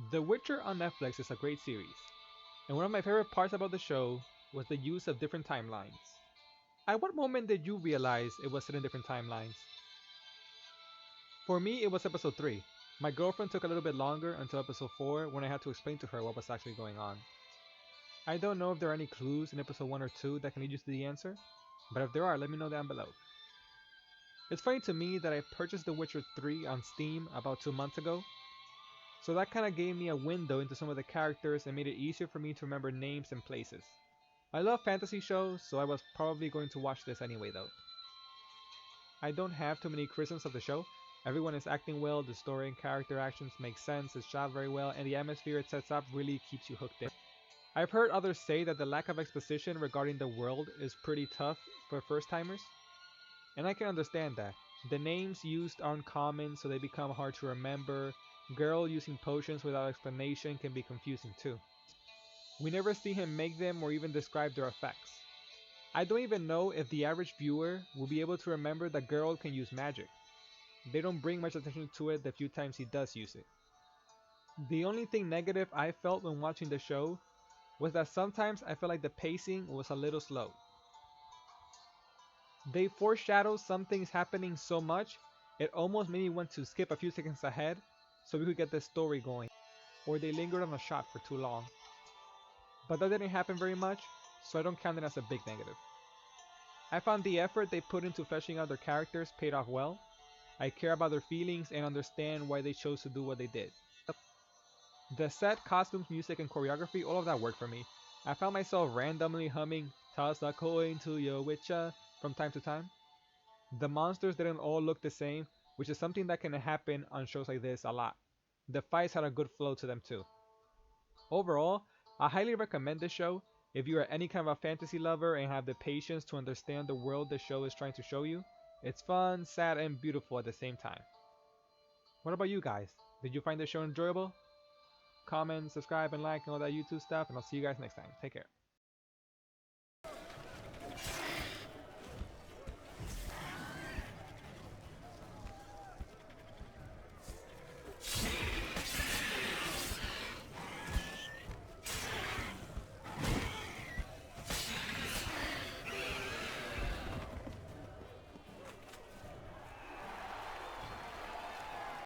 The Witcher on Netflix is a great series, and one of my favorite parts about the show was the use of different timelines. At what moment did you realize it was set in different timelines? For me, it was episode 3. My girlfriend took a little bit longer until episode 4 when I had to explain to her what was actually going on. I don't know if there are any clues in episode 1 or 2 that can lead you to the answer, but if there are, let me know down below. It's funny to me that I purchased The Witcher 3 on Steam about 2 months ago, so that kinda gave me a window into some of the characters and made it easier for me to remember names and places. I love fantasy shows, so I was probably going to watch this anyway though. I don't have too many criticisms of the show. Everyone is acting well, the story and character actions make sense, it's shot very well, and the atmosphere it sets up really keeps you hooked in. I've heard others say that the lack of exposition regarding the world is pretty tough for first timers, and I can understand that. The names used aren't common, so they become hard to remember. Girl using potions without explanation can be confusing too. We never see him make them or even describe their effects. I don't even know if the average viewer will be able to remember that Geralt can use magic. They don't bring much attention to it the few times he does use it. The only thing negative I felt when watching the show was that sometimes I felt like the pacing was a little slow. They foreshadow some things happening so much, it almost made me want to skip a few seconds ahead so we could get the story going, or they lingered on a shot for too long. But that didn't happen very much, so I don't count it as a big negative. I found the effort they put into fleshing out their characters paid off well. I care about their feelings and understand why they chose to do what they did. The set, costumes, music, and choreography, all of that worked for me. I found myself randomly humming Toss a coin to your witcher from time to time. The monsters didn't all look the same, which is something that can happen on shows like this a lot. The fights had a good flow to them too. Overall, I highly recommend this show if you are any kind of a fantasy lover and have the patience to understand the world the show is trying to show you. It's fun, sad, and beautiful at the same time. What about you guys? Did you find the show enjoyable? Comment, subscribe, and like, and all that YouTube stuff, and I'll see you guys next time. Take care.